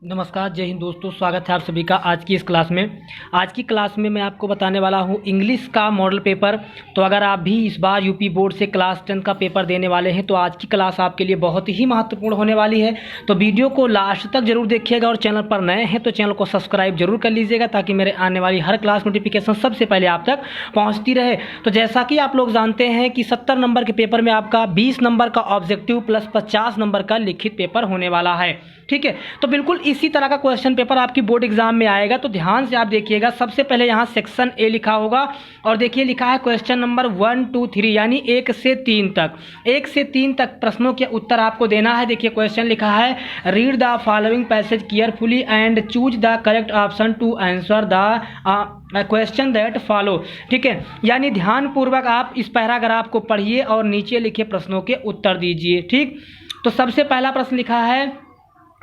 नमस्कार, जय हिंद दोस्तों। स्वागत है आप सभी का आज की इस क्लास में। आज की क्लास में मैं आपको बताने वाला हूं इंग्लिश का मॉडल पेपर। तो अगर आप भी इस बार यूपी बोर्ड से क्लास 10 का पेपर देने वाले हैं तो आज की क्लास आपके लिए बहुत ही महत्वपूर्ण होने वाली है। तो वीडियो को लास्ट तक जरूर देखिएगा और चैनल पर नए हैं तो चैनल को सब्सक्राइब जरूर कर लीजिएगा ताकि मेरे आने वाली हर क्लास नोटिफिकेशन सबसे पहले आप तक पहुँचती रहे। तो जैसा कि आप लोग जानते हैं कि 70 नंबर के पेपर में आपका 20 नंबर का ऑब्जेक्टिव प्लस 50 नंबर का लिखित पेपर होने वाला है। ठीक है, तो बिल्कुल इसी तरह का क्वेश्चन पेपर आपकी बोर्ड एग्जाम में आएगा। तो ध्यान से आप देखिएगा। सबसे पहले यहाँ सेक्शन ए लिखा होगा और देखिए लिखा है क्वेश्चन नंबर 1 2 3 यानी 1 से 3 तक। 1 से 3 तक प्रश्नों के उत्तर आपको देना है। देखिए क्वेश्चन लिखा है read the following passage carefully and choose the correct option to answer the question that follow. ठीक है, यानी ध्यानपूर्वक आप इस पैराग्राफ को पढ़िए और नीचे लिखे प्रश्नों के उत्तर दीजिए। ठीक, तो सबसे पहला प्रश्न लिखा है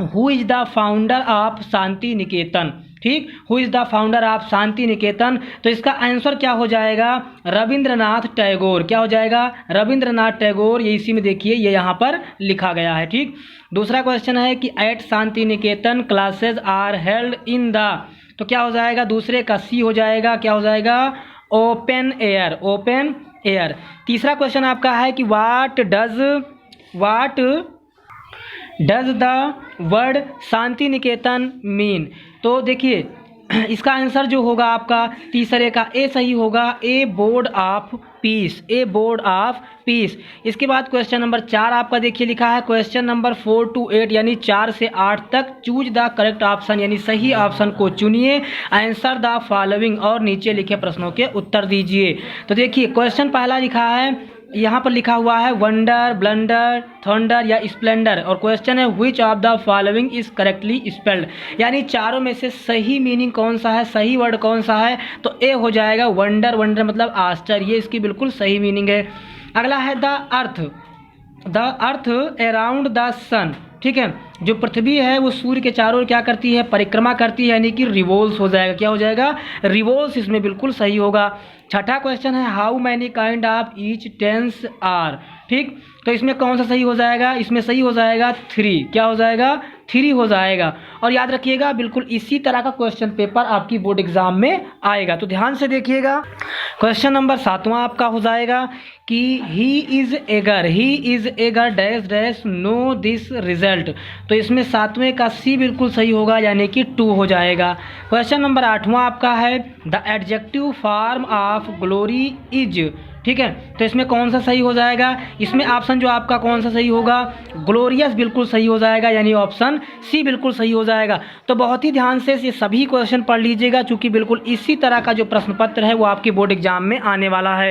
who is the founder of Shantiniketan. ठीक, who is the founder of Shantiniketan. तो इसका आंसर क्या हो जाएगा? रविंद्रनाथ टैगोर। क्या हो जाएगा? रविंद्रनाथ टैगोर। ये इसी में देखिए ये यहाँ पर लिखा गया है। ठीक, दूसरा क्वेश्चन है कि at Santiniketan classes are held in the. तो क्या हो जाएगा? दूसरे का सी हो जाएगा। क्या हो जाएगा? Open air. Open air. तीसरा क्वेश्चन आपका है कि what does the word Shanti Niketan mean. तो देखिए इसका आंसर जो होगा आपका तीसरे का ए सही होगा। Abode of peace. Abode of peace. इसके बाद क्वेश्चन नंबर 4 आपका देखिए लिखा है क्वेश्चन नंबर 4 to 8 यानी 4 से 8 तक चूज द करेक्ट ऑप्शन यानी सही ऑप्शन को चुनिए। आंसर द फॉलोइंग और नीचे लिखे प्रश्नों के उत्तर दीजिए। तो देखिए क्वेश्चन पहला लिखा है यहाँ पर लिखा हुआ है वंडर, ब्लंडर, थंडर या स्प्लेंडर और क्वेश्चन है which of the following is correctly spelled. यानी चारों में से सही मीनिंग कौन सा है, सही वर्ड कौन सा है? तो ए हो जाएगा वंडर। वंडर मतलब आश्चर्य, ये इसकी बिल्कुल सही मीनिंग है। अगला है द अर्थ अराउंड द सन। ठीक है, जो पृथ्वी है वो सूर्य के चारों ओर क्या करती है? परिक्रमा करती है, यानी कि रिवोल्स हो जाएगा। क्या हो जाएगा? रिवोल्स इसमें बिल्कुल सही होगा। छठा क्वेश्चन है how many kind of each tense are. ठीक, तो इसमें कौन सा सही हो जाएगा? इसमें सही हो जाएगा 3। क्या हो जाएगा? 3 हो जाएगा। और याद रखिएगा बिल्कुल इसी तरह का क्वेश्चन पेपर आपकी बोर्ड एग्जाम में आएगा। तो ध्यान से देखिएगा। क्वेश्चन नंबर 7वां आपका हो जाएगा कि he is eager dash dash know this result. तो इसमें 7वें का सी बिल्कुल सही होगा यानी कि 2 हो जाएगा। क्वेश्चन नंबर 8वां आपका है the adjective form of glory is. ठीक है, तो इसमें कौन सा सही हो जाएगा? इसमें ऑप्शन जो आपका कौन सा सही होगा? ग्लोरियस बिल्कुल सही हो जाएगा यानी ऑप्शन सी बिल्कुल सही हो जाएगा। तो बहुत ही ध्यान से ये सभी क्वेश्चन पढ़ लीजिएगा क्योंकि बिल्कुल इसी तरह का जो प्रश्न पत्र है वो आपकी बोर्ड एग्जाम में आने वाला है।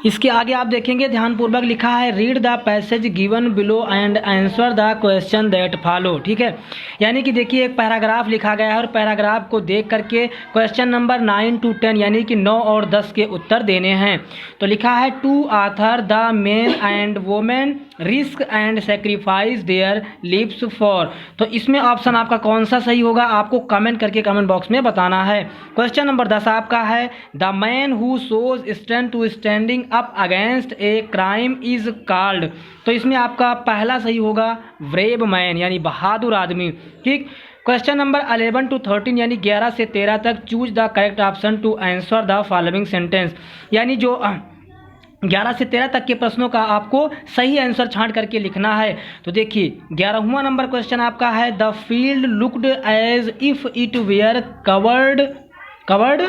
इसके आगे आप देखेंगे ध्यानपूर्वक लिखा है read the passage given below and answer the question that follow. ठीक है, यानी कि देखिए एक पैराग्राफ लिखा गया है और पैराग्राफ को देख करके क्वेश्चन नंबर 9 to 10 यानी कि 9 और 10 के उत्तर देने हैं। तो लिखा है to author the men and women risk and sacrifice their lives for. तो इसमें ऑप्शन आपका कौन सा सही होगा आपको कमेंट करके कमेंट बॉक्स में बताना है। क्वेश्चन नंबर 10 आपका है the man who shows strength to standing up against a crime is called. तो इसमें आपका पहला सही होगा ब्रेव मैन यानी बहादुर आदमी। ठीक, क्वेश्चन नंबर 11 to 13 यानी 11 से 13 तक choose the correct option to answer the following sentence. यानी जो 11 से 13 तक के प्रश्नों का आपको सही आंसर छांट करके लिखना है। तो देखिए 11वां नंबर क्वेश्चन आपका है the field looked as if it were covered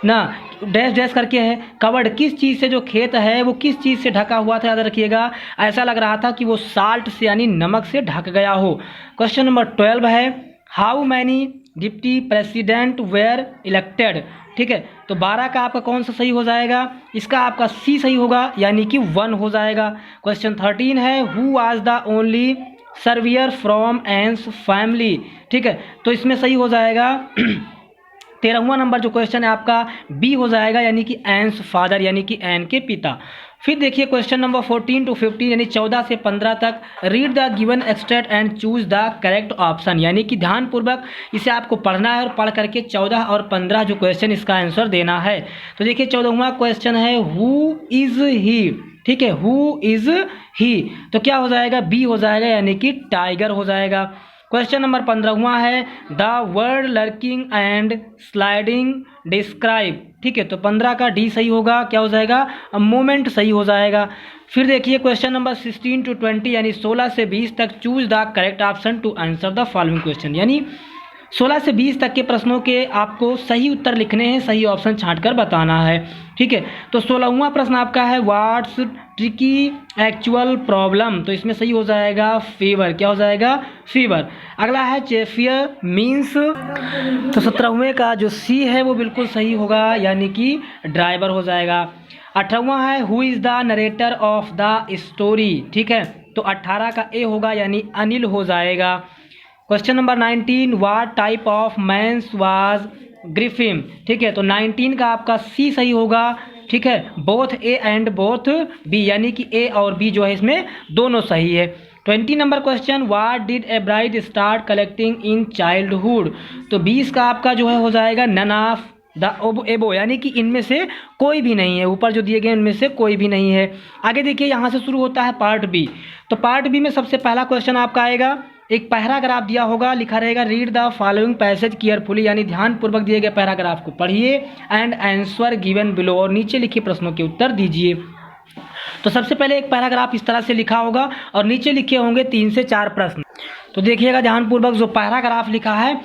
ना डैश डैश करके है। कवर्ड किस चीज़ से, जो खेत है वो किस चीज़ से ढका हुआ था? याद रखिएगा ऐसा लग रहा था कि वो साल्ट से यानी नमक से ढक गया हो। क्वेश्चन नंबर 12 है how many deputy president were elected. ठीक है, तो 12 का आपका कौन सा सही हो जाएगा? इसका आपका सी सही होगा यानी कि 1 हो जाएगा। क्वेश्चन 13 है who was the only survivor from Anne's family. ठीक है, तो इसमें सही हो जाएगा 13वां नंबर जो क्वेश्चन है आपका बी हो जाएगा यानी कि एंस फादर यानी कि एन के पिता। फिर देखिए क्वेश्चन नंबर 14 to 15 यानी 14 से 15 तक read the given extract and choose the correct option. यानी कि ध्यानपूर्वक इसे आपको पढ़ना है और पढ़ करके 14 और 15 जो क्वेश्चन इसका आंसर देना है। तो देखिए 14वां क्वेश्चन है हु इज ही। ठीक है, हु इज ही, तो क्या हो जाएगा? बी हो जाएगा यानी कि टाइगर हो जाएगा। क्वेश्चन नंबर 15वां है the word lurking and sliding describe. ठीक है, तो 15 का डी सही होगा, क्या हो जाएगा, मोमेंट सही हो जाएगा। फिर देखिए क्वेश्चन नंबर 16 to 20 यानी 16 से 20 तक choose the correct option to answer the following question, यानी 16 से 20 तक के प्रश्नों के आपको सही उत्तर लिखने हैं, सही ऑप्शन छांटकर बताना है। ठीक है, तो 16वां प्रश्न आपका है व्हाट्स ट्रिकी एक्चुअल प्रॉब्लम, तो इसमें सही हो जाएगा फीवर, क्या हो जाएगा, फीवर। अगला है चेफियर मीन्स, तो 17वें का जो सी है वो बिल्कुल सही होगा, यानी कि ड्राइवर हो जाएगा। 18वां है who is the narrator of the story. ठीक है, तो 18 का ए होगा, यानी अनिल हो जाएगा। Question number 19 what type of man's was Griffin. ठीक है, तो 19 का आपका सी सही होगा। ठीक है, both A and both B, यानी कि ए और बी जो है इसमें दोनों सही है। 20 number question what did a bride start collecting in childhood, तो 20 का आपका जो है हो जाएगा नन ऑफ द एबो, यानी कि इनमें से कोई भी नहीं है, ऊपर जो दिए गए इनमें से कोई भी नहीं है। आगे देखिए यहाँ से शुरू होता है पार्ट बी, तो पार्ट बी में सबसे पहला क्वेश्चन आपका आएगा, एक पैराग्राफ दिया होगा, लिखा रहेगा read the following passage carefully, यानी ध्यानपूर्वक दिए गए पैराग्राफ को पढ़िए एंड आंसर गिवन बिलो, और नीचे लिखे प्रश्नों के उत्तर दीजिए। तो सबसे पहले एक पैराग्राफ इस तरह से लिखा होगा और नीचे लिखे होंगे 3 से 4 प्रश्न। तो देखिएगा ध्यानपूर्वक, जो पैराग्राफ लिखा है,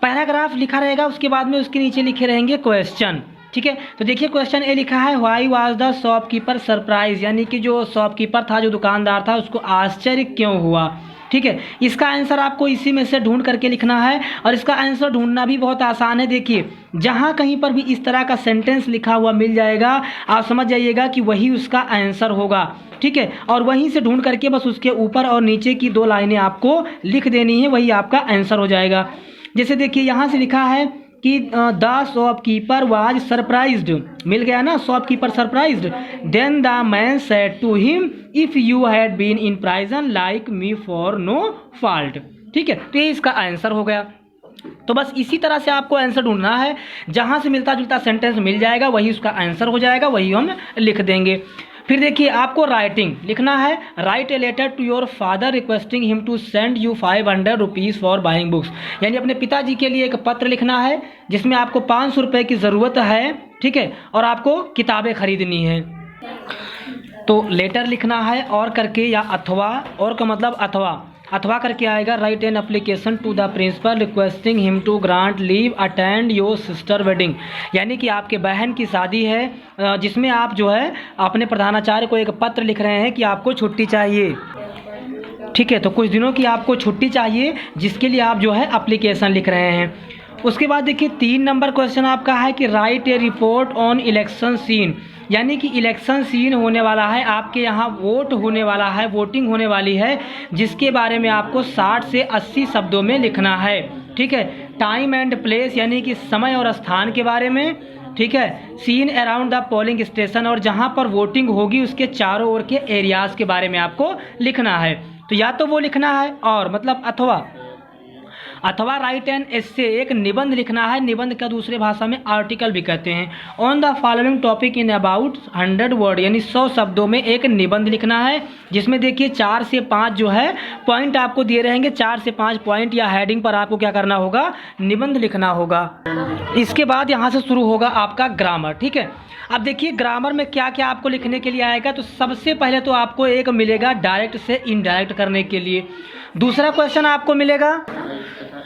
पैराग्राफ लिखा रहेगा, उसके बाद में उसके नीचे लिखे रहेंगे क्वेश्चन। ठीक है, तो देखिए क्वेश्चन ए लिखा है why was the shopkeeper surprise, यानी कि जो शॉपकीपर था, जो दुकानदार था, उसको आश्चर्य क्यों हुआ। ठीक है, इसका आंसर आपको इसी में से ढूंढ करके लिखना है, और इसका आंसर ढूंढना भी बहुत आसान है। देखिए जहाँ कहीं पर भी इस तरह का सेंटेंस लिखा हुआ मिल जाएगा, आप समझ जाइएगा कि वही उसका आंसर होगा। ठीक है, और वहीं से ढूंढ करके बस उसके ऊपर और नीचे की 2 लाइनें आपको लिख देनी है, वही आपका आंसर हो जाएगा। जैसे देखिए यहाँ से लिखा है कि द शॉपकीपर वाज सरप्राइज्ड, मिल गया ना, shopkeeper surprised, then the man said to him if you had been in prison like me for no fault. ठीक है, तो ये इसका आंसर हो गया। तो बस इसी तरह से आपको आंसर ढूंढना है, जहां से मिलता जुलता सेंटेंस मिल जाएगा वही उसका आंसर हो जाएगा, वही हम लिख देंगे। फिर देखिए आपको राइटिंग लिखना है, write a letter to your father requesting him to send you 500 rupees for buying books, यानी अपने पिताजी के लिए एक पत्र लिखना है जिसमें आपको 500 रुपये की ज़रूरत है। ठीक है, और आपको किताबें खरीदनी है, तो लेटर लिखना है और करके, या अथवा, और का मतलब अथवा करके आएगा। Write an application to the principal requesting him to grant leave attend your sister wedding, यानी कि आपके बहन की शादी है, जिसमें आप जो है अपने प्रधानाचार्य को एक पत्र लिख रहे हैं कि आपको छुट्टी चाहिए। ठीक है, तो कुछ दिनों की आपको छुट्टी चाहिए, जिसके लिए आप जो है एप्लीकेशन लिख रहे हैं। उसके बाद देखिए 3 नंबर क्वेश्चन आपका है कि write a report on election scene, यानी कि इलेक्शन सीन होने वाला है, आपके यहाँ वोट होने वाला है, वोटिंग होने वाली है, जिसके बारे में आपको 60 से 80 शब्दों में लिखना है। ठीक है, टाइम एंड प्लेस, यानी कि समय और स्थान के बारे में। ठीक है, scene around the polling station, और जहाँ पर वोटिंग होगी उसके चारों ओर के एरियाज़ के बारे में आपको लिखना है। तो या तो वो लिखना है, और मतलब अथवा राइट एन एस्से, एक निबंध लिखना है, निबंध का दूसरे भाषा में आर्टिकल भी कहते हैं। On the following topic in about 100 word, यानी 100 शब्दों में एक निबंध लिखना है, जिसमें देखिए 4 से 5 जो है पॉइंट आपको दिए रहेंगे, 4 से 5 पॉइंट या हेडिंग पर आपको क्या करना होगा, निबंध लिखना होगा। इसके बाद यहाँ से शुरू होगा आपका ग्रामर। ठीक है, अब देखिए ग्रामर में क्या क्या आपको लिखने के लिए आएगा। तो सबसे पहले तो आपको एक मिलेगा डायरेक्ट से इनडायरेक्ट करने के लिए, दूसरा क्वेश्चन आपको मिलेगा।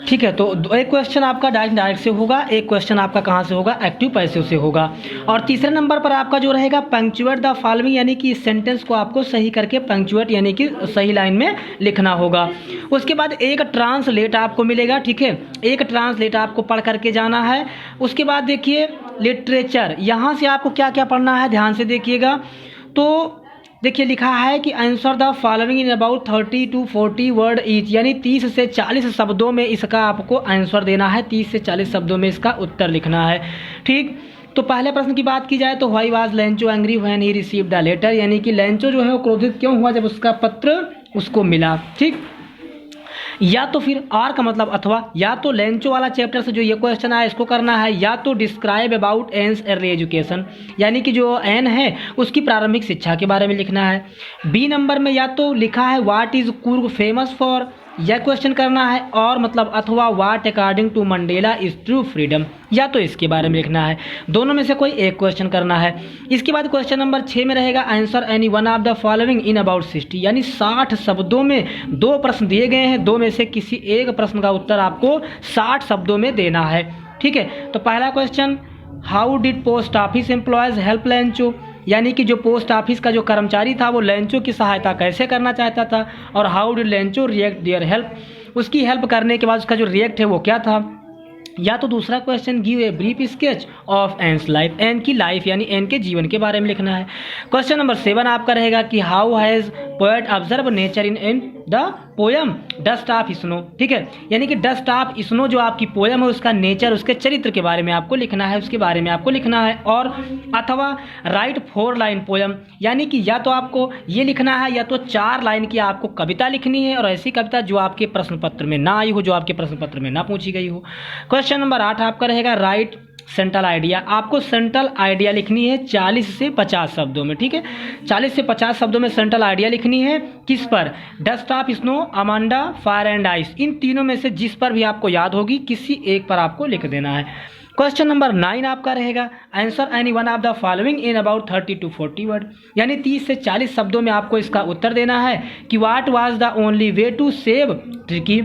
ठीक है, तो एक क्वेश्चन आपका डायरेक्ट से होगा, एक क्वेश्चन आपका कहाँ से होगा, एक्टिव पैसिव से होगा, और तीसरे नंबर पर आपका जो रहेगा पंक्चुएट द फॉलोइंग, यानी कि इस सेंटेंस को आपको सही करके पंक्चुएट यानी कि सही लाइन में लिखना होगा। उसके बाद एक ट्रांसलेट आपको मिलेगा। ठीक है, एक ट्रांसलेट आपको पढ़ करके जाना है। उसके बाद देखिए लिटरेचर, यहाँ से आपको क्या क्या पढ़ना है, ध्यान से देखिएगा। तो देखिए लिखा है कि answer the following in about 30 to 40 word each, यानी 30 से 40 शब्दों में इसका आपको आंसर देना है, 30 से 40 शब्दों में इसका उत्तर लिखना है। ठीक, तो पहले प्रश्न की बात की जाए तो why was Lencho angry when he received a letter, यानी कि लेंचो जो है वो क्रोधित क्यों हुआ जब उसका पत्र उसको मिला। ठीक, या तो फिर आर का मतलब अथवा, या तो लेंचो वाला चैप्टर से जो ये क्वेश्चन आया इसको करना है, या तो डिस्क्राइब अबाउट एन्स अर्ली एजुकेशन, यानी कि जो एन है उसकी प्रारंभिक शिक्षा के बारे में लिखना है। बी नंबर में या तो लिखा है what is Coorg famous for, यह क्वेश्चन करना है, और मतलब अथवा what according to Mandela is true freedom, या तो इसके बारे में लिखना है। दोनों में से कोई एक क्वेश्चन करना है। इसके बाद क्वेश्चन नंबर 6 में रहेगा answer any one of the following in about 60, यानी 60 शब्दों में 2 प्रश्न दिए गए हैं, 2 में से किसी एक प्रश्न का उत्तर आपको 60 शब्दों में देना है। ठीक है, तो पहला question, how did post office employees help Lencho, यानी कि जो पोस्ट ऑफिस का जो कर्मचारी था वो लेंचो की सहायता कैसे करना चाहता था, और how did Lencho react their help, उसकी हेल्प करने के बाद उसका जो रिएक्ट है वो क्या था। या तो दूसरा question, give a brief sketch of Anne's life, Anne की लाइफ यानी एन के जीवन के बारे में लिखना है। क्वेश्चन नंबर 7 आपका रहेगा कि how has poet observe nature in the poem dust of snow, ठीक है, यानी कि डस्ट ऑफ स्नो जो आपकी पोयम है उसका नेचर, उसके चरित्र के बारे में आपको लिखना है, उसके बारे में आपको लिखना है। और अथवा राइट 4 लाइन पोयम, यानी कि या तो आपको ये लिखना है या तो 4 लाइन की आपको कविता लिखनी है, और ऐसी कविता जो आपके प्रश्न पत्र में ना आई हो, जो आपके प्रश्न पत्र में ना पूछी गई हो। क्वेश्चन नंबर 8 आपका रहेगा राइट सेंट्रल आइडिया, आपको सेंट्रल आइडिया लिखनी है 40 से 50 शब्दों में, ठीक है, 40 से 50 शब्दों में सेंट्रल आइडिया लिखनी है। किस पर, dust of snow, Amanda, fire and ice, इन तीनों में से जिस पर भी आपको याद होगी किसी एक पर आपको लिख देना है। क्वेश्चन नंबर 9 आपका रहेगा answer any one of the following in about 30 to 40 word, यानी 30 से 40 शब्दों में आपको इसका उत्तर देना है कि what was the only way to save Tricki,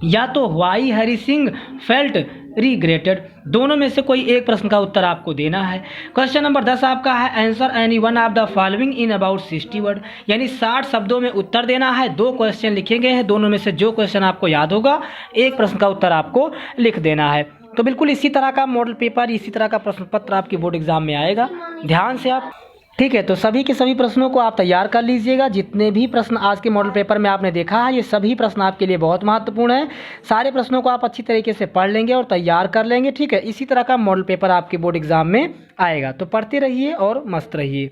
या तो why Hari Singh felt regretted, दोनों में से कोई एक प्रश्न का उत्तर आपको देना है। क्वेश्चन नंबर 10 आपका है answer any one of the following in about 60 word, यानी 60 शब्दों में उत्तर देना है। 2 क्वेश्चन लिखे गए हैं, दोनों में से जो क्वेश्चन आपको याद होगा एक प्रश्न का उत्तर आपको लिख देना है। तो बिल्कुल इसी तरह का मॉडल पेपर, इसी तरह का प्रश्न पत्र आपके बोर्ड एग्जाम में आएगा, ध्यान से आप, ठीक है। तो सभी के सभी प्रश्नों को आप तैयार कर लीजिएगा। जितने भी प्रश्न आज के मॉडल पेपर में आपने देखा है, ये सभी प्रश्न आपके लिए बहुत महत्वपूर्ण हैं। सारे प्रश्नों को आप अच्छी तरीके से पढ़ लेंगे और तैयार कर लेंगे, ठीक है। इसी तरह का मॉडल पेपर आपके बोर्ड एग्जाम में आएगा। तो पढ़ते रहिए और मस्त रहिए।